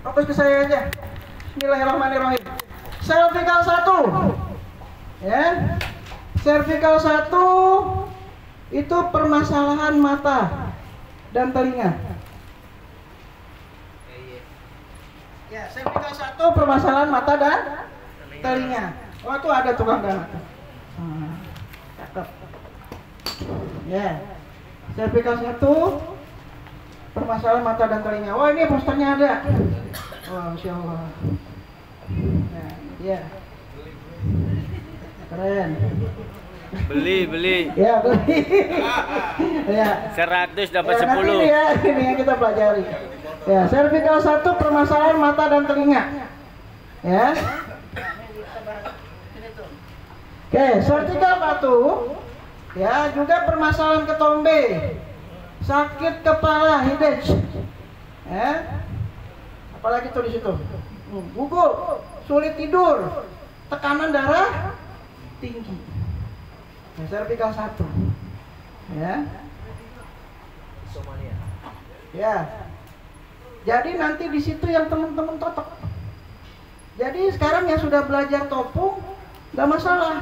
Fokus ke saya aja. Bismillahirrahmanirrahim. Cervical 1. Ya. Cervical 1 itu permasalahan mata dan telinga. Ya, cervical 1 permasalahan mata dan telinga. Oh, tuh ada tukang dana. Cakep. Ya. Cervical 1 permasalahan mata dan telinga. Oh, ini posternya ada. Oh, Masya Allah. Nah, ya. Keren. Beli. Ya, beli. Ya. 100 dapat Ya, 10. Ini yang kita pelajari. Ya, cervical 1 permasalahan mata dan telinga. Ya. Oke, cervical 1 ya juga permasalahan ketombe, sakit kepala, headache. Ya. Apalagi tuh di situ. Gugup, sulit tidur, tekanan darah tinggi. Ya, cervical 1. Ya. Ya. Jadi nanti di situ yang teman-teman totok. Jadi sekarang yang sudah belajar topung nggak masalah.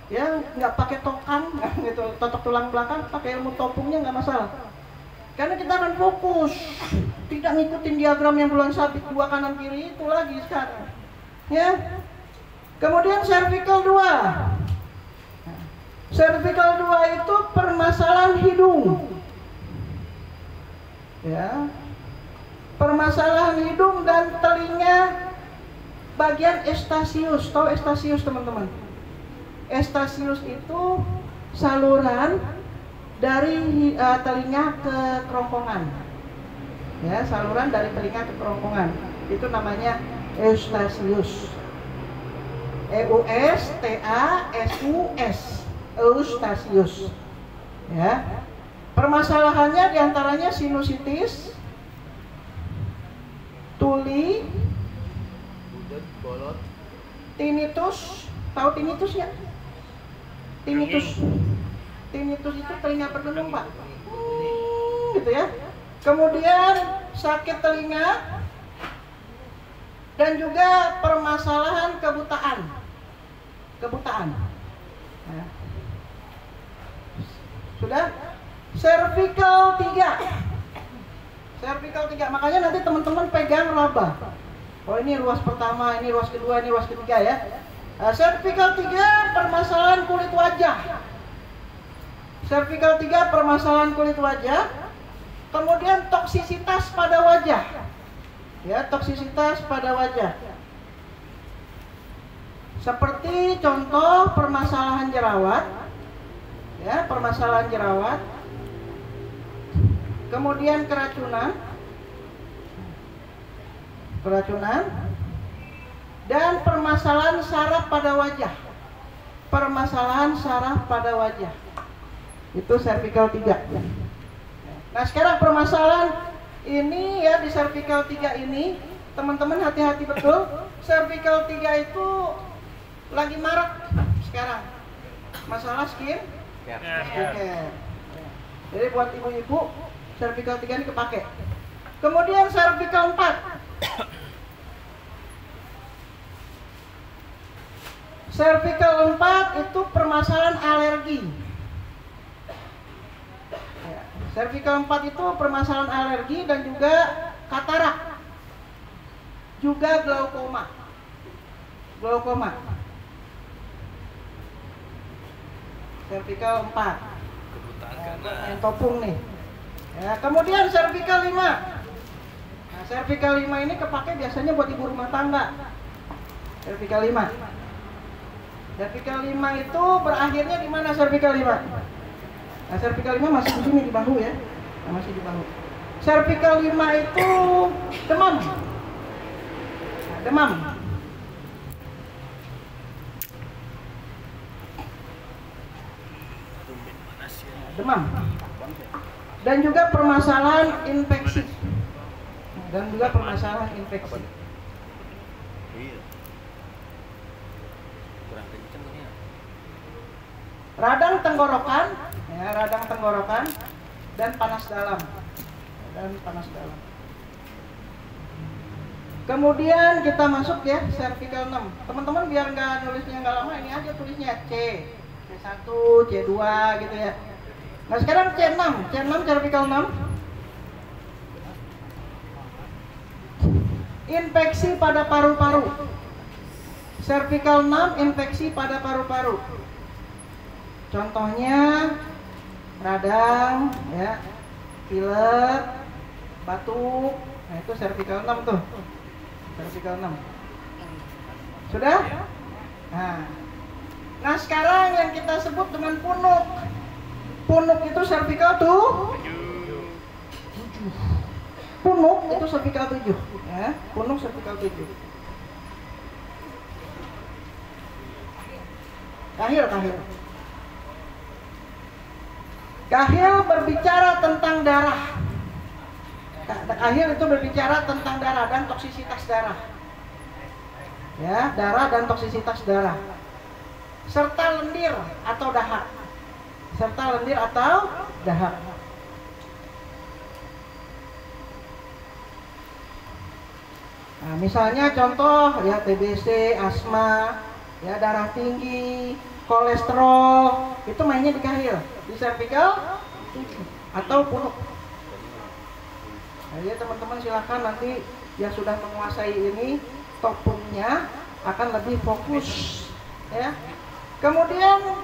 Ya, nggak pakai tokang gitu, totok tulang belakang, pakai ilmu topungnya nggak masalah. Karena kita akan fokus, tidak ngikutin diagram yang bulan sabit 2 kanan kiri itu lagi sekarang. Ya. Kemudian cervical 2. Cervical 2 itu permasalahan hidung. Ya. Permasalahan hidung dan telinga bagian estasius. Tahu estasius, teman-teman? Estasius itu saluran dari telinga ke kerongkongan. Ya, saluran dari telinga ke kerongkongan. Itu namanya estasius. EUSTASUS. Eustasius. Ya. Permasalahannya diantaranya sinusitis, tuli, tinnitus. Tahu tinnitus ya? Tinnitus itu telinga berdengung, Pak. Gitu ya. Kemudian sakit telinga dan juga permasalahan kebutaan. Ya. Sudah? Cervical 3. Cervical 3. Makanya nanti teman-teman pegang raba. Oh, ini ruas pertama, ini ruas kedua, ini ruas ketiga ya. Cervical 3 permasalahan kulit wajah. Cervical 3 permasalahan kulit wajah. Kemudian toksisitas pada wajah. Ya, toksisitas pada wajah. Seperti contoh permasalahan jerawat. Ya, permasalahan jerawat. Kemudian keracunan. Dan permasalahan saraf pada wajah. Permasalahan saraf pada wajah. Itu cervical 3. Nah, sekarang permasalahan ini ya di cervical 3 ini, teman-teman hati-hati betul. Cervical 3 itu lagi marak sekarang. Masalah skincare. Jadi buat ibu-ibu, cervical 3 ini kepake. Kemudian cervical 4. Cervical 4 itu permasalahan alergi. Ya, cervical 4 itu permasalahan alergi dan juga katarak. Juga glaukoma. Cervical 4. Yang topung nih. Ya, kemudian cervical 5. Nah, cervical 5 ini kepake biasanya buat ibu rumah tangga. Cervical 5. Cervical 5 itu berakhirnya di mana cervical 5? Nah, cervical 5 masih di sini di bahu ya. Nah, masih di bahu. Cervical 5 itu demam. Nah, demam. Demam. Dan juga permasalahan infeksi. Radang tenggorokan, ya, dan panas dalam. Kemudian kita masuk ya cervical 6. Teman-teman biar nggak nulisnya nggak lama, ini aja tulisnya C1, C2 gitu ya. Nah sekarang C6 cervical 6. Infeksi pada paru-paru. Cervical 6 infeksi pada paru-paru. Contohnya radang ya, pilek, batuk. Nah itu cervical 6 tuh. Cervical 6. Sudah? Nah sekarang yang kita sebut dengan punuk. Punuk itu cervical 7. Punuk itu cervical 7 ya. Punuk cervical 7. Kahil. Kahil berbicara tentang darah. Kahil itu berbicara tentang darah dan toksisitas darah. Ya, darah dan toksisitas darah. Serta lendir atau dahak. Nah, misalnya contoh ya TBC, asma, ya darah tinggi, kolesterol, itu mainnya di kahil, di cervical atau punuk. Nah, ya teman-teman silakan nanti yang sudah menguasai ini topungnya akan lebih fokus ya. Kemudian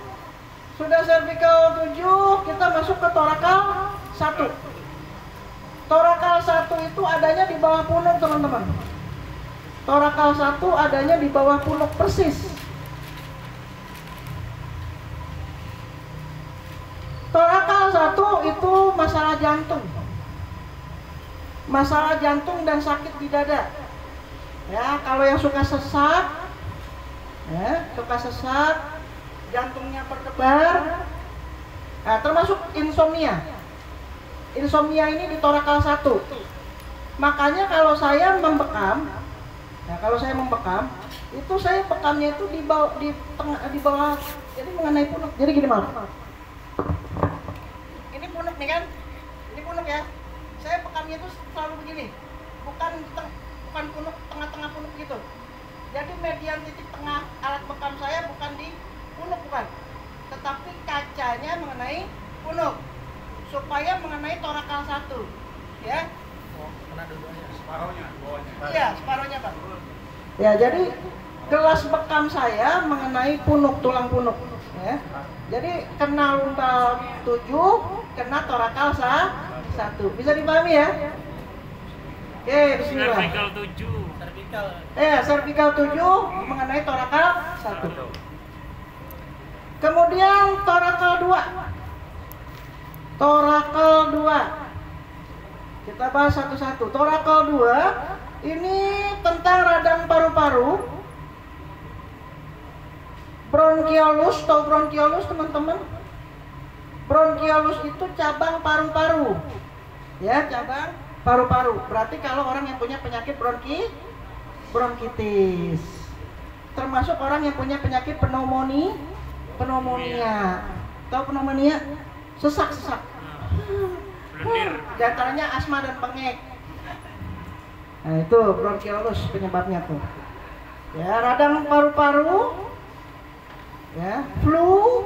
sudah cervical 7, kita masuk ke torakal 1. Torakal 1 itu adanya di bawah punuk teman-teman. Torakal 1 adanya di bawah punuk persis. Torakal 1 itu masalah jantung. Masalah jantung dan sakit di dada. Ya, kalau yang suka sesak, jantungnya berdebar, nah, termasuk insomnia. Insomnia ini di torakal 1. Makanya kalau saya membekam, itu saya bekamnya itu di bawah, jadi mengenai punuk. Jadi gini maaf. Ini punuk nih kan? Ini punuk ya. Saya bekamnya itu selalu begini, bukan punuk tengah-tengah punuk gitu. Jadi median titik tengah alat bekam saya bukan di punuk, bukan, tetapi kacanya mengenai punuk supaya mengenai torakal 1 ya. Kena dua-duanya, separohnya, bawahnya. Iya, separohnya Pak. Ya, jadi gelas bekam saya mengenai punuk, tulang punuk ya. Jadi kena lumbal 7, kena torakal 1. Bisa dipahami ya? Oke, bismillah. Cervical 7. Cervical 7 mengenai torakal 1. Kemudian torakal 2. Torakal 2. Kita bahas satu-satu. Torakal 2 ini tentang radang paru-paru. Bronkiolus, tahu bronkiolus teman-teman? Bronkiolus itu cabang paru-paru. Ya, cabang paru-paru. Berarti kalau orang yang punya penyakit bronkitis. Termasuk orang yang punya penyakit pneumonia. Tahu pneumonia? Sesak-sesak. Di antaranya asma dan bengek. Nah, itu bronkiolus penyebabnya tuh. Ya, radang paru-paru. Ya, flu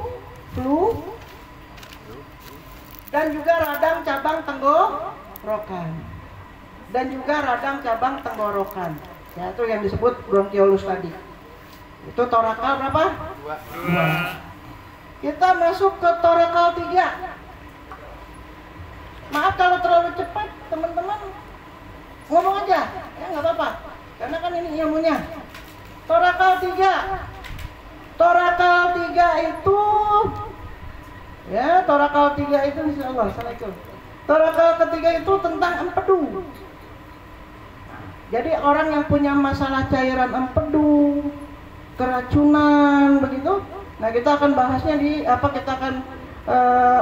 dan juga radang cabang tenggorokan. Ya, itu yang disebut bronkiolus tadi. Itu torakal berapa? 2. Kita masuk ke torakal 3. Maaf kalau terlalu cepat, teman-teman ngomong aja, ya nggak apa-apa. Karena kan ini ilmunya. Torakal 3. Torakal 3 itu, ya, torakal 3 itu insyaallah. Assalamualaikum. Torakal ketiga itu tentang empedu. Jadi orang yang punya masalah cairan empedu, keracunan begitu. Nah, kita akan bahasnya kita akan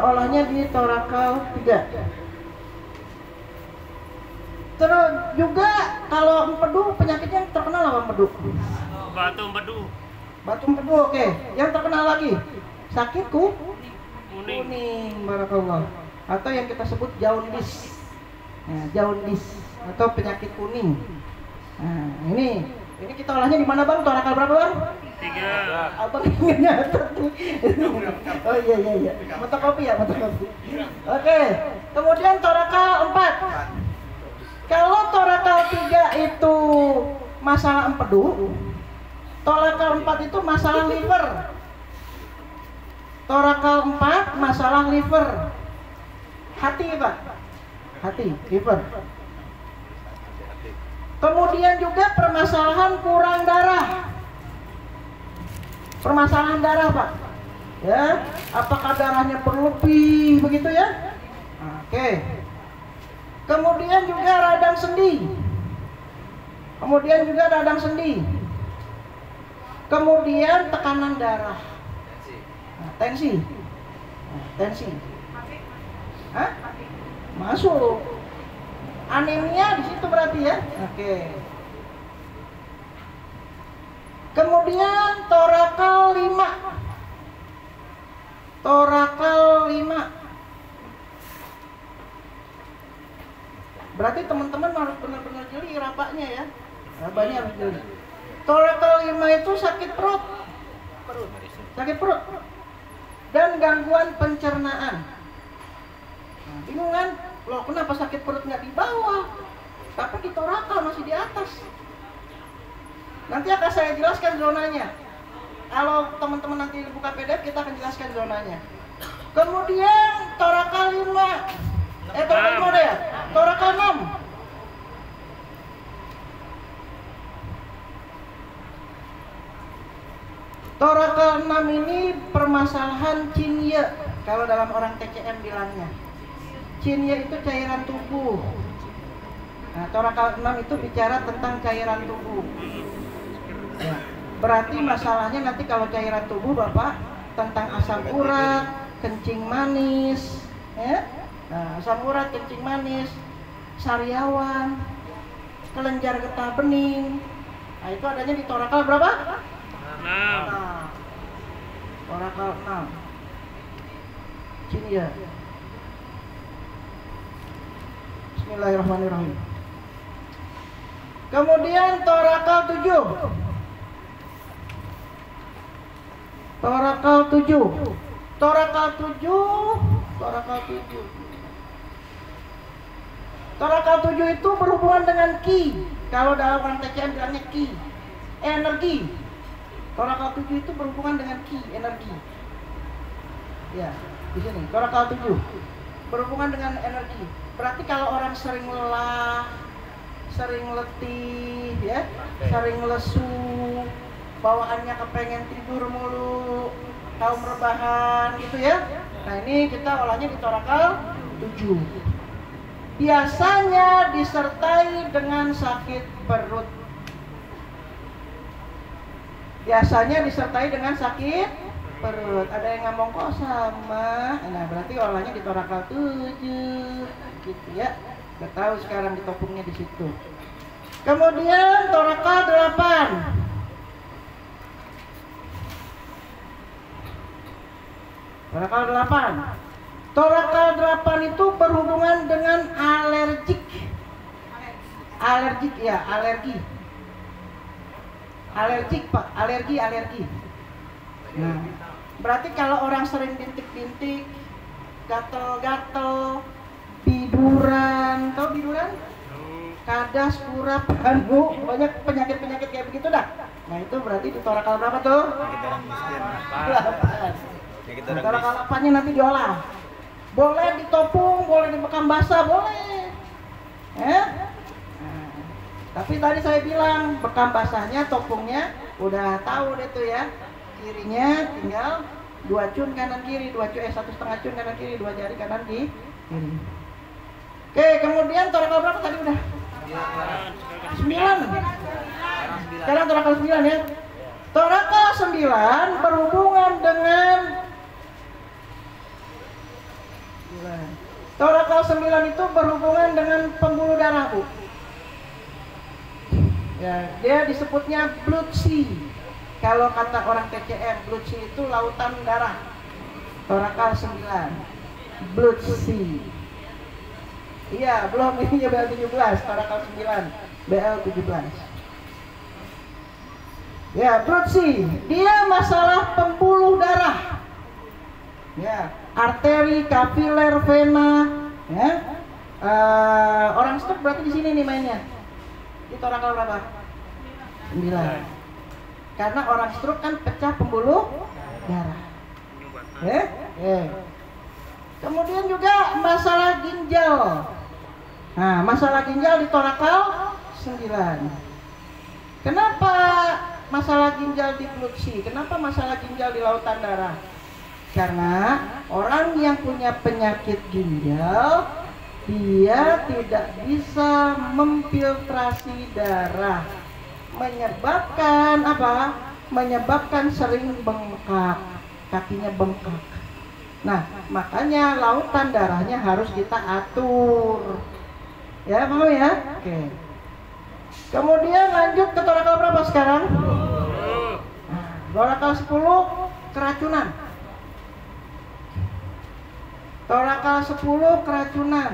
olahnya di torakal 3. Terus juga kalau empedu, penyakitnya terkenal apa empedu? Batu empedu. Batu empedu, oke. Yang terkenal lagi sakit kuning, barakallah. Atau yang kita sebut jaundice. Nah, jaundice atau penyakit kuning. Nah, ini kita olahnya di mana Bang? Torakal berapa Bang? 3. Abang ingin nyatet nih. Oh iya. Fotokopi ya, fotokopi. Oke. Kemudian torakal 4. Kalau torakal 3 itu masalah empedu, torakal 4 itu masalah liver. Torakal 4 masalah liver. Hati Pak. Hati, liver. Kemudian juga permasalahan kurang darah. Permasalahan darah Pak. Ya, apakah darahnya berlebih begitu ya? Oke. Kemudian juga radang sendi. Kemudian tekanan darah. Tensi. Tensi. Hah? Masuk. Anemia di situ berarti ya. Oke. Kemudian torakal 5. Berarti teman-teman harus benar-benar jeli rapaknya ya. Rabanya harus jeli. Torakal 5 itu sakit perut. Sakit perut. Dan gangguan pencernaan. Nah, bingung kan? Loh, kenapa sakit perut nggak di bawah? Tapi di torakal masih di atas. Nanti akan saya jelaskan zonanya. Kalau teman-teman nanti buka PDF, kita akan jelaskan zonanya. Kemudian torakal 5. Torakal 5 ada ya? Torakal 6. Torakal 6 ini permasalahan cinye. Kalau dalam orang TCM bilangnya. Cinye itu cairan tubuh. Nah, torakal 6 itu bicara tentang cairan tubuh. Ya, berarti masalahnya nanti kalau cairan tubuh Bapak tentang asam urat, kencing manis, ya. Nah, asam urat, kencing manis, sariawan, kelenjar getah bening. Nah, itu adanya di torakal berapa? 6. Torakal 6. Cinye. Bismillahirrahmanirrahim. Kemudian torakal 7. Torakal 7 itu berhubungan dengan ki. Kalau dalam orang TCM bilangnya ki. Energi. Torakal 7 itu berhubungan dengan ki, energi. Ya, di sini torakal 7 berhubungan dengan energi. Berarti kalau orang sering lelah, sering letih, ya, sering lesu, bawaannya kepengen tidur mulu, kaum rebahan gitu ya. Nah, ini kita olahnya di torakal 7. Biasanya disertai dengan sakit perut. Ada yang ngomong kok sama. Nah, berarti olahnya di torakal 7 gitu ya. Udah tahu sekarang ditopungnya di situ. Kemudian torakal 8. Torakal 8 itu berhubungan dengan alergi. Alergik Pak, alergi. Nah, berarti kalau orang sering bintik-bintik, gatel-gatel, biduran, tahu biduran? Kadas, kurap, panu, banyak penyakit-penyakit kayak begitu dah. Nah, itu berarti di torakal berapa tuh? 8. Torakal 8-nya nanti diolah. Boleh ditopung, boleh dibekam basah, boleh. Tapi tadi saya bilang bekam basahnya, topungnya udah tahu deh tuh ya. Kirinya tinggal 2 cun kanan kiri, 1,5 cun kanan kiri, 2 jari kanan kiri. Oke, kemudian torakal berapa tadi udah? 9. Sekarang torakal 9 ya. Torakal 9 berhubungan dengan pembuluh darah, Bu. Ya, dia disebutnya blood sea. Kalau kata orang TCM, blood sea itu lautan darah. Torakal 9. Blood sea. Iya, belum ini BL 17, torakal 9, BL 17. Ya, Brutsi, dia masalah pembuluh darah. Ya, arteri, kapiler, vena, ya. Orang stroke berarti di sini nih mainnya. Di torakal berapa? 9. Karena orang stroke kan pecah pembuluh darah. Kemudian juga masalah ginjal. Nah, masalah ginjal di torakal 9. Kenapa masalah ginjal di Brutsi? Kenapa masalah ginjal di lautan darah? Karena orang yang punya penyakit ginjal, dia tidak bisa memfiltrasi darah, menyebabkan apa? Menyebabkan sering bengkak, kakinya bengkak. Nah, makanya lautan darahnya harus kita atur. Ya, mau ya? Oke. Kemudian lanjut ke torakal berapa sekarang? Torakal 10, keracunan. Torakal 10, keracunan.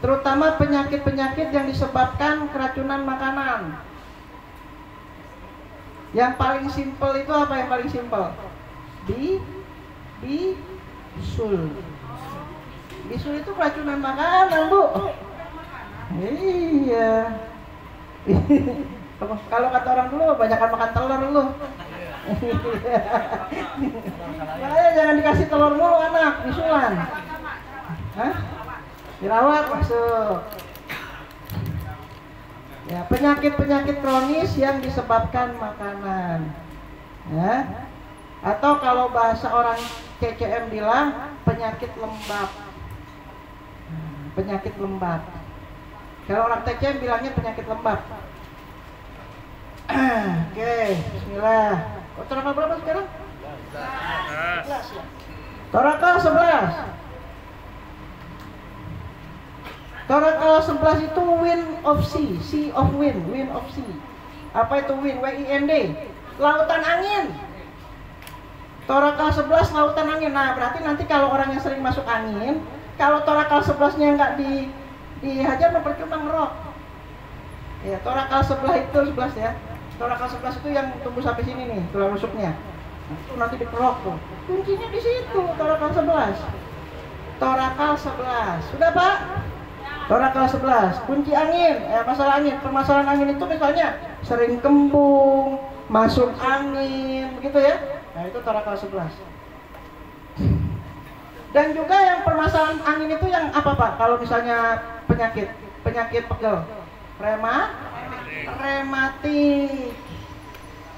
Terutama penyakit-penyakit yang disebabkan keracunan makanan. Yang paling simpel itu apa yang paling simpel? Bisul. Bisul itu keracunan makanan, Bu. Iya. Kalau kata orang dulu, banyakan makan telur lu. Makanya jangan dikasih telur mulu anak, bisulan. Hah? Dirawat masuk. Ya, penyakit-penyakit kronis yang disebabkan makanan. Ya. Atau kalau bahasa orang CCM bilang penyakit lembab. Penyakit lembab. Kalau orang TCM bilangnya penyakit lembab. Oke, bismillah. Torakal berapa sekarang? 11 ya. Torakal 11. Torakal 11 itu wind of sea, sea of wind, wind of sea. Apa itu wind? W-I-N-D. Lautan angin. Torakal 11 lautan angin. Nah, berarti nanti kalau orang yang sering masuk angin, kalau torakal 11-nya nggak dihajar percuma ngerok. Ya, torakal sebelah itu 11 ya. Torakal 11 itu yang tumbuh sampai sini nih, tulang rusuknya. Nah, itu nanti dikerok tuh. Kuncinya di situ, torakal 11. Torakal 11. Sudah, Pak? Torakal 11. Kunci angin, masalah angin. Permasalahan angin itu misalnya sering kembung, masuk angin, begitu ya. Nah, itu torakal 11. Dan juga yang permasalahan angin itu yang apa, Pak? Kalau misalnya penyakit pegel. Rematik.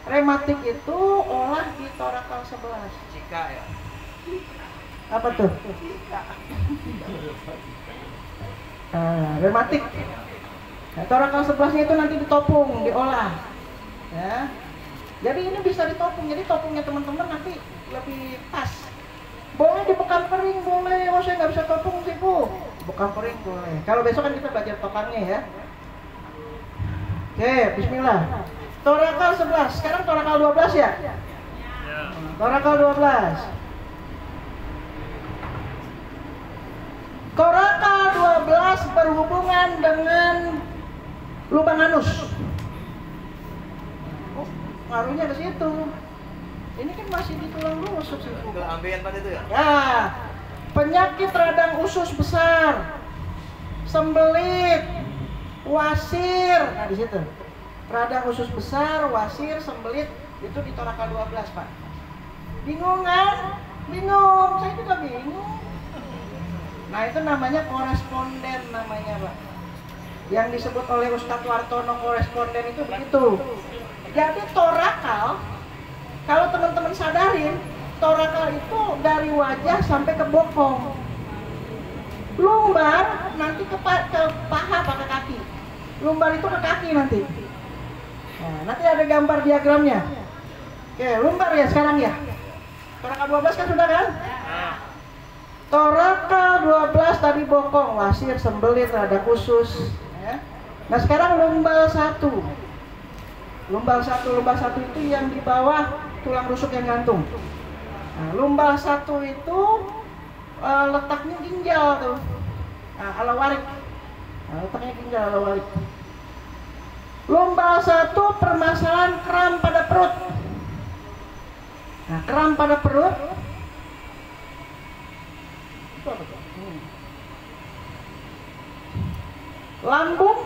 Rematik itu olah di torakal 11. Cika ya. Apa tuh? Rematik. Nah, torakal 11-nya itu nanti ditopung, diolah. Ya. Jadi ini bisa ditopung. Jadi topungnya teman-teman nanti lebih pas. Boleh di bekam kering, boleh. Oh, saya nggak bisa topung sih, Bu. Bekam kering boleh. Kalau besok kan kita belajar topangnya ya. Oke, bismillah. Torakal 11. Sekarang torakal 12 ya? Ya. Torakal 12. Torakal 12 berhubungan dengan lubang anus. Oh, ngaruhnya ke situ. Ini kan masih di tulang rusuk sih. Ambeien pada itu ya? Ya, penyakit radang usus besar, sembelit, wasir. Nah, di situ. Radang usus besar, wasir, sembelit itu di torakal 12, Pak. Bingung kan? Bingung. Saya juga bingung. Nah, itu namanya koresponden namanya, Pak. Yang disebut oleh Ustadz Wartono koresponden itu begitu. Jadi torakal, kalau teman-teman sadarin, torakal itu dari wajah sampai ke bokong. Lumbar nanti ke paha pakai kaki. Lumbar itu ke kaki nanti. Nah, nanti ada gambar diagramnya. Oke, lumbar ya sekarang ya. Torakal 12 kan sudah kan? Torakal 12 tadi bokong, wasir, sembelit, radang usus. Ya. Nah, sekarang lumbar 1. Lumbar 1 itu yang di bawah tulang rusuk yang gantung. Nah, lumbar 1 itu letaknya ginjal tuh. Nah, ala warik. Nah, letaknya ginjal ala warik. Lumbal 1 permasalahan kram pada perut. Nah, kram pada perut itu apa tuh? Lambung,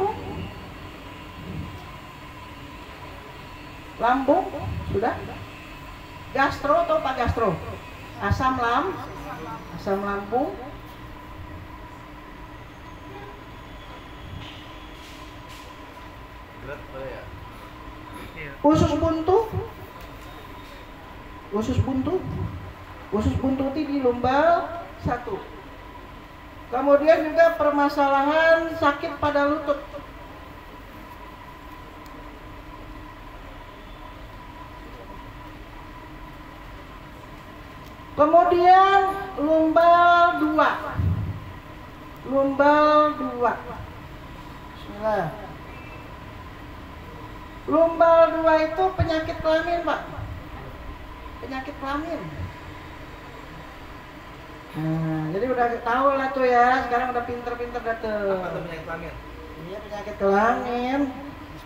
lambung sudah. Gastro atau pak gastro? Asam lambung. Usus buntu. Usus buntu di lumbal 1. Kemudian juga permasalahan sakit pada lutut. Kemudian lumbal 2. Bismillah. Lumbal 2 itu penyakit kelamin, Pak. Penyakit kelamin. Nah, jadi udah tahu lah tuh ya. Sekarang udah pinter-pinter dah tuh. Apa tuh penyakit kelamin? Iya, penyakit kelamin.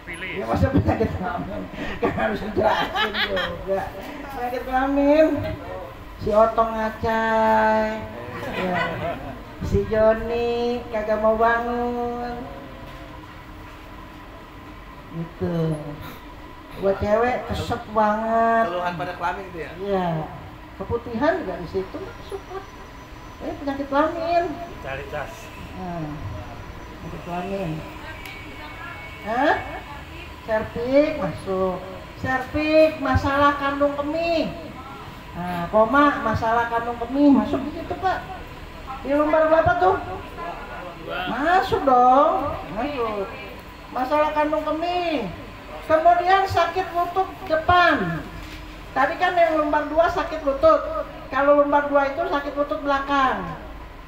Pilih. Ya masa penyakit kelamin? Kan harus dijelasin juga. Penyakit kelamin. Si Otong ngacai. Ya. Si Joni kagak mau bangun. Gitu. Buat cewek kesep banget. Keluhan pada kelamin itu ya? Iya. Keputihan juga di situ masuk. Ini penyakit kelamin. Cari tas. Penyakit kelamin. Hah? Serviks masuk. Serviks masalah kandung kemih. Nah, koma masalah kandung kemih masuk di situ, Pak. Di lumbar berapa tuh? Masuk dong. Masuk. Masalah kandung kemih. Kemudian sakit lutut depan. Tadi kan yang lumbar 2 sakit lutut. Kalau lumbar 2 itu sakit lutut belakang.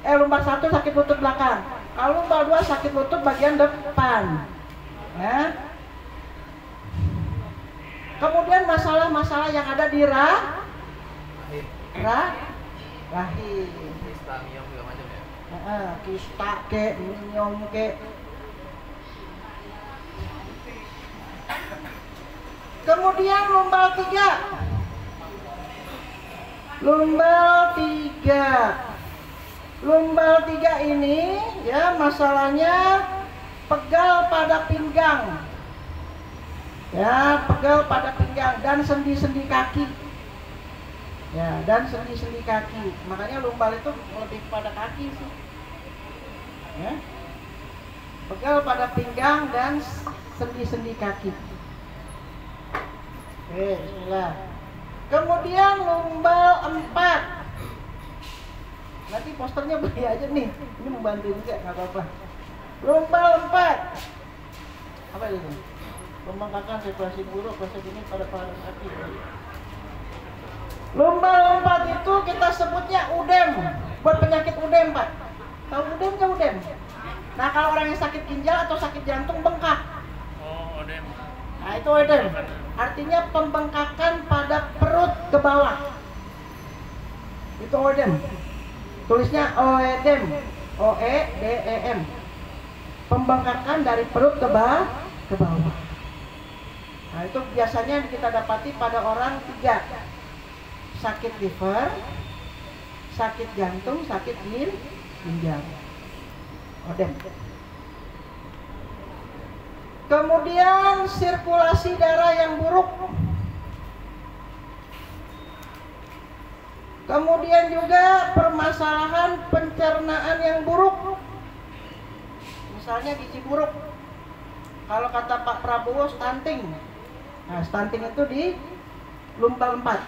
Lumbar 1 sakit lutut belakang. Kalau lumbar 2 sakit lutut bagian depan. Ya. Kemudian masalah-masalah yang ada di rahim. Kista, miom segala macam ya? Kista ke, miom ke. Kemudian lumbal 3. Lumbal 3 ini ya masalahnya pegal pada pinggang. Ya, pegal pada pinggang dan sendi-sendi kaki. Ya, dan sendi-sendi kaki. Makanya lumbal itu lebih pada kaki sih. Ya. Pegal pada pinggang dan sendi-sendi kaki. Oke, bismillah. Kemudian lumbal 4. Nanti posternya beli aja nih. Ini membantu juga, nggak apa-apa. Lumbal 4. Apa itu? Pembengkakan sirkulasi buruk, proses ini pada kaki. Lumbal 4 itu kita sebutnya udem. Buat penyakit udem, Pak. Tahu udem nggak udem? Nah, kalau orang yang sakit ginjal atau sakit jantung bengkak. Oh, odem. Nah, itu odem. Artinya pembengkakan pada perut ke bawah. Itu odem. Tulisnya oedem. O-E-D-E-M. Pembengkakan dari perut ke bawah. Nah, itu biasanya kita dapati pada orang 3. Sakit liver, sakit jantung, sakit ginjal. Odem. Kemudian sirkulasi darah yang buruk. Kemudian juga permasalahan pencernaan yang buruk. Misalnya gizi buruk. Kalau kata Pak Prabowo stunting. Nah, stunting itu di lumbal 4.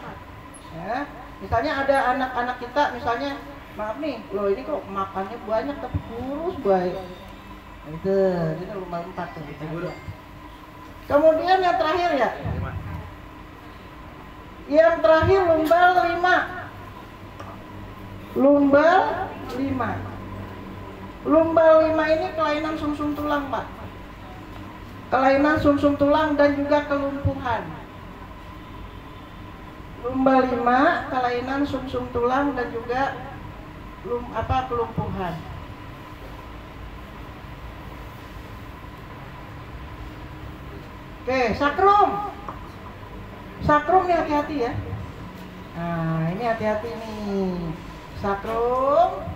Ya. Misalnya ada anak-anak kita misalnya, maaf nih, loh ini kok makannya banyak tapi kurus baik. Itu, jadi lumbal 4 tuh. Kemudian yang terakhir ya. Yang terakhir lumbal 5. Lumbal 5 ini kelainan sumsum tulang, Pak. Kelainan sumsum tulang dan juga kelumpuhan. Lumbal 5 kelainan sumsum tulang dan juga kelumpuhan. Oke, sakrum. Sakrum nih hati-hati ya. Nah, ini hati-hati nih. Sakrum.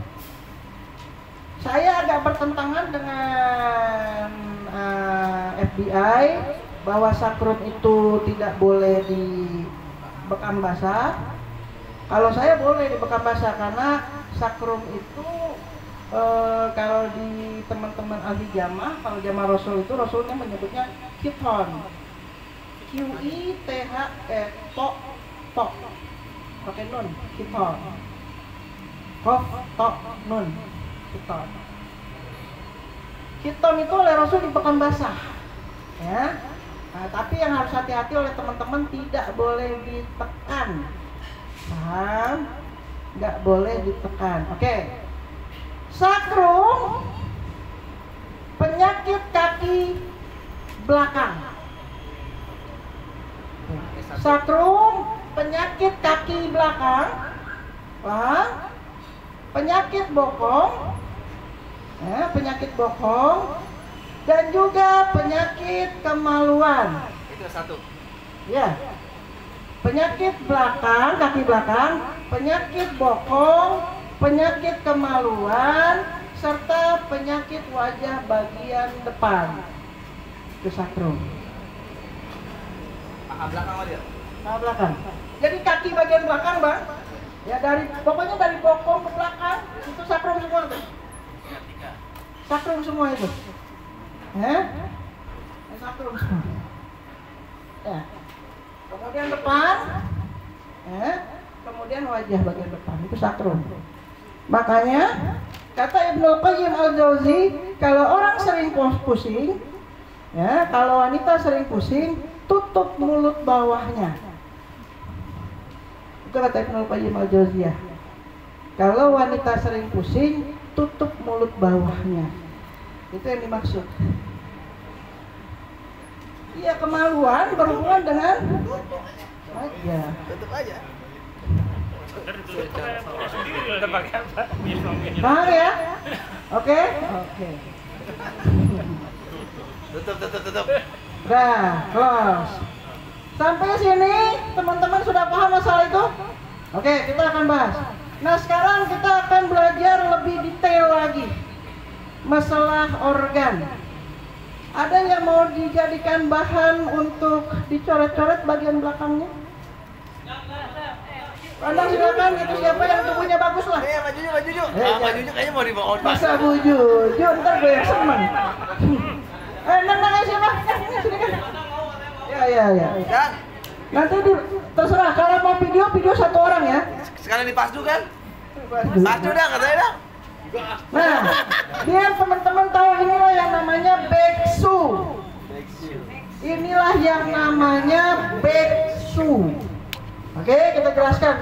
Saya agak bertentangan dengan FBI bahwa sakrum itu tidak boleh dibekam basah. Kalau saya boleh dibekam basah karena sakrum itu kalau di teman-teman ahli jamaah, kalau jamaah Rasul itu Rasulnya menyebutnya khiton. QITH tok pakai nun, khiton. Kof tok nun. Khiton itu oleh Rasul dibekam basah, ya. Nah, tapi yang harus hati-hati oleh teman-teman tidak boleh ditekan, paham? Nggak boleh ditekan. Oke. Sakrum, penyakit kaki belakang. Sakrum, penyakit kaki belakang, paham? Penyakit bokong, ya, penyakit bokong, dan juga penyakit kemaluan. Itu satu. Ya, penyakit belakang, kaki belakang, penyakit bokong, penyakit kemaluan, serta penyakit wajah bagian depan. Itu sakrum. Paha belakang aja. Paha belakang. Jadi kaki bagian belakang, Bang. Ya pokoknya dari bokong ke belakang itu sakrum semua tuh. Sakrum semua itu. Sakrum semua. Ya. Kemudian depan, kemudian wajah bagian depan itu sakrum. Makanya kata Ibnu Qayyim al-Jauzi, kalau orang sering pusing, ya, kalau wanita sering pusing, tutup mulut bawahnya. Itu kata Ibnu Qayyim al-Jauziyah. Kalau wanita sering pusing, tutup mulut bawahnya. Itu yang dimaksud. Iya, kemaluan berhubungan dengan wajah. Tutup aja. Paham ya? Oke? Oke. Tutup. Nah, close. Sampai sini teman-teman sudah paham masalah itu? Oke, kita akan bahas. Nah, sekarang kita akan belajar lebih detail lagi masalah organ. Ada yang mau dijadikan bahan untuk dicoret-coret bagian belakangnya? Anda silakan, itu siapa yang tubuhnya bagus lah. Majunya. Majunya kayaknya mau dibawa. Masa buju, ntar gue yang seneng. Nang aja siapa? Sini kan. Ya. Dan Nanti terserah, kalau mau video satu orang ya. sekalian dipasdu kan? Pasdu dah katanya dah. Nah, biar teman-teman tahu inilah yang namanya beksu. Inilah yang namanya beksu. Oke, kita jelaskan.